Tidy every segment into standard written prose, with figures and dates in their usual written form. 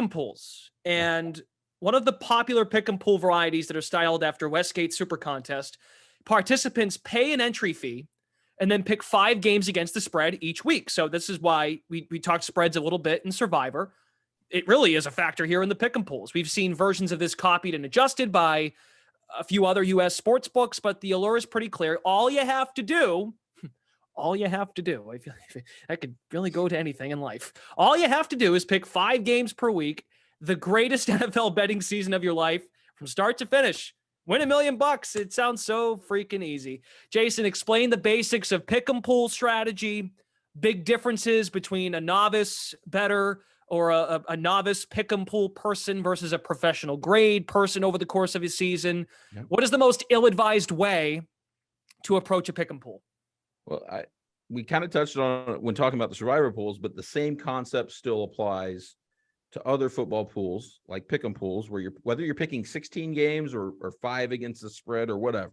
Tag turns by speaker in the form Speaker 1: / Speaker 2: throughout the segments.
Speaker 1: pick'em pools. And one of the popular pick'em pool varieties that are styled after Westgate Super Contest, participants pay an entry fee and then pick 5 games against the spread each week. So this is why we talked spreads a little bit in Survivor. It really is a factor here in the pick'em pools. We've seen versions of this copied and adjusted by a few other U.S. sports books, but the allure is pretty clear. All you have to do, I feel like that could really go to anything in life. All you have to do is pick 5 games per week, the greatest NFL betting season of your life from start to finish. Win $1 million. It sounds so freaking easy. Jason, explain the basics of pick'em pool strategy, big differences between a novice bettor or a novice pick'em pool person versus a professional grade person over the course of a season. Yep. What is the most ill-advised way to approach a pick'em pool?
Speaker 2: Well, we kind of touched on it when talking about the Survivor pools, but the same concept still applies to other football pools like pick'em pools, where whether you're picking 16 games or 5 against the spread or whatever.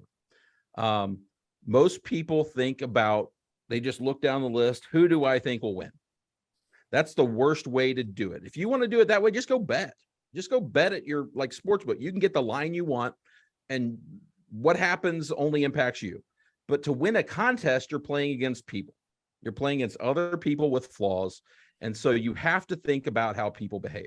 Speaker 2: Most people they just look down the list. Who do I think will win? That's the worst way to do it. If you want to do it that way, just go bet. Just go bet at your sportsbook. You can get the line you want, and what happens only impacts you. But to win a contest, you're playing against people. You're playing against other people with flaws. And so you have to think about how people behave.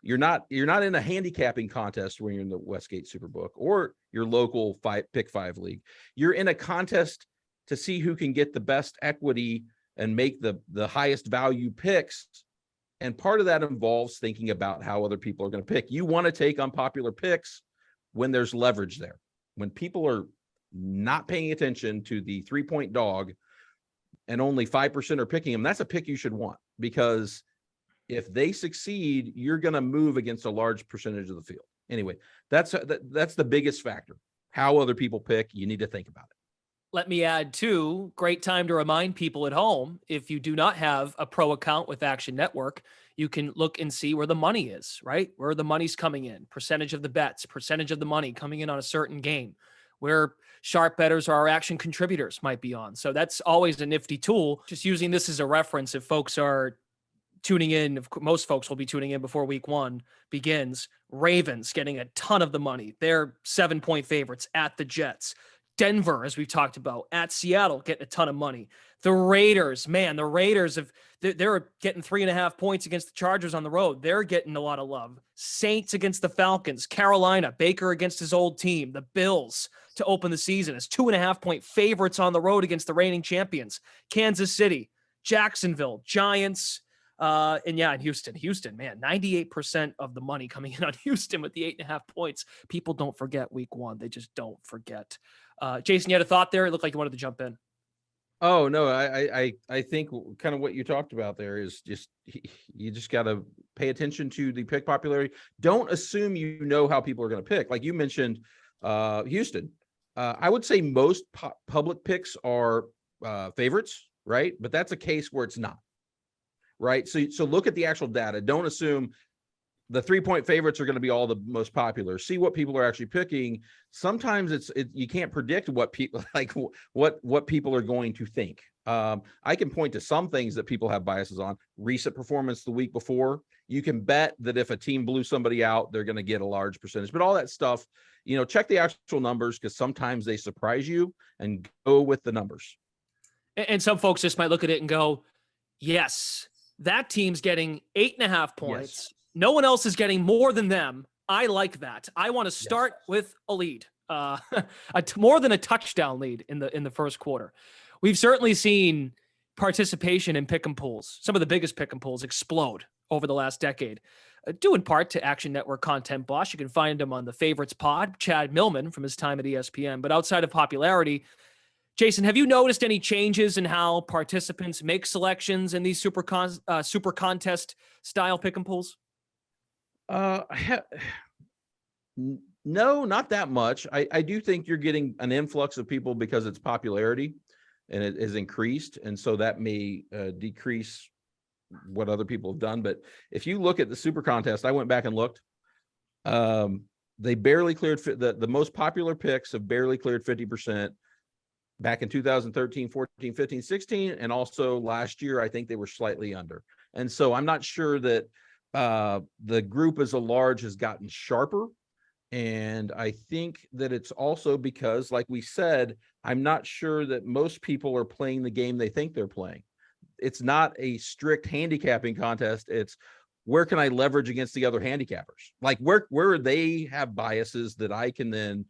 Speaker 2: You're not in a handicapping contest when you're in the Westgate Superbook or your local pick 5 league. You're in a contest to see who can get the best equity and make the highest value picks. And part of that involves thinking about how other people are going to pick. You want to take unpopular picks when there's leverage there. When people are not paying attention to the 3-point dog and only 5% are picking them, that's a pick you should want, because if they succeed, you're going to move against a large percentage of the field. Anyway, that's the biggest factor. How other people pick, you need to think about it.
Speaker 1: Let me add too, great time to remind people at home, if you do not have a pro account with Action Network, you can look and see where the money is, right? Where the money's coming in, percentage of the bets, percentage of the money coming in on a certain game, where sharp bettors or our action contributors might be on. So that's always a nifty tool. Just using this as a reference, if folks are tuning in, most folks will be tuning in before week 1 begins. Ravens getting a ton of the money. They're 7-point favorites at the Jets. Denver, as we've talked about, at Seattle, getting a ton of money. The Raiders, man, they're getting 3.5 points against the Chargers on the road. They're getting a lot of love. Saints against the Falcons. Carolina, Baker against his old team. The Bills to open the season as 2.5-point favorites on the road against the reigning champions. Kansas City, Jacksonville, Giants, and Houston, man, 98% of the money coming in on Houston with the 8.5 points. People don't forget week 1. They just don't forget. Jason, you had a thought there? It looked like you wanted to jump in.
Speaker 2: Oh, no, I think kind of what you talked about there is you just got to pay attention to the pick popularity. Don't assume you know how people are going to pick. Like you mentioned, Houston. I would say most public picks are favorites, right? But that's a case where it's not. Right. So look at the actual data. Don't assume the 3-point favorites are going to be all the most popular. See what people are actually picking. Sometimes you can't predict what people what people are going to think. I can point to some things that people have biases on. Recent performance the week before. You can bet that if a team blew somebody out, they're going to get a large percentage. But all that stuff, check the actual numbers, because sometimes they surprise you, and go with the numbers.
Speaker 1: And some folks just might look at it and go, yes, that team's getting 8.5 points. Yes. No one else is getting more than them. I like that. I want to start with a lead, more than a touchdown lead in the first quarter. We've certainly seen participation in pick'em pools, some of the biggest pick'em pools, explode over the last decade, due in part to Action Network content boss. You can find him on the Favorites Pod, Chad Millman, from his time at ESPN. But outside of popularity, Jason, have you noticed any changes in how participants make selections in these super contest style pick'em pools?
Speaker 2: No, not that much. I do think you're getting an influx of people because it's popularity and it has increased. And so that may decrease what other people have done. But if you look at the super contest, I went back and looked. They barely cleared the most popular picks have barely cleared 50%. Back in 2013, 14, 15, 16, and also last year, I think they were slightly under. And so I'm not sure that The group as a large has gotten sharper. And I think that it's also because, like we said, I'm not sure that most people are playing the game they think they're playing. It's not a strict handicapping contest. It's where can I leverage against the other handicappers? Like where they have biases that I can then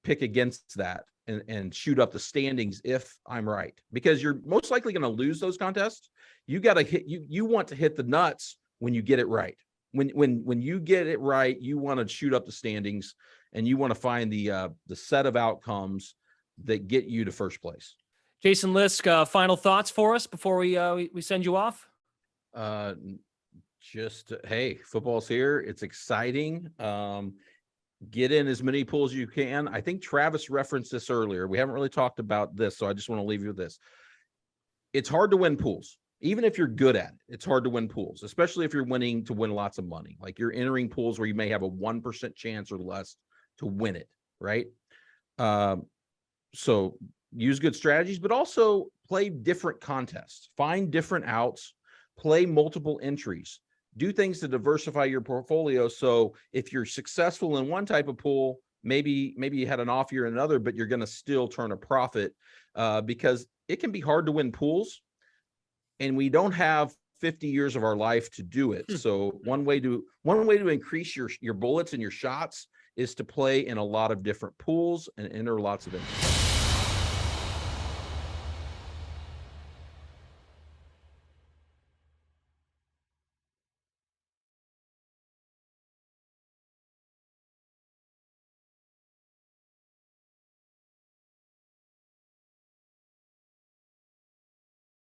Speaker 2: pick against that and shoot up the standings if I'm right. Because you're most likely going to lose those contests. You got to hit you want to hit the nuts when you get it right. When you get it right, you want to shoot up the standings and you want to find the set of outcomes that get you to first place.
Speaker 1: Jason Lisk, final thoughts for us before we send you off?
Speaker 2: Hey, football's here. It's exciting. Get in as many pools as you can. I think Travis referenced this earlier. We haven't really talked about this, so I just want to leave you with this. It's hard to win pools. Even if you're good at it, it's hard to win pools, especially if you're winning to win lots of money. Like you're entering pools where you may have a 1% chance or less to win it, right? So use good strategies, but also play different contests, find different outs, play multiple entries, do things to diversify your portfolio. So if you're successful in one type of pool, maybe you had an off year in another, but you're going to still turn a profit because it can be hard to win pools. And we don't have 50 years of our life to do it. So one way to increase your bullets and your shots is to play in a lot of different pools and enter lots of entries.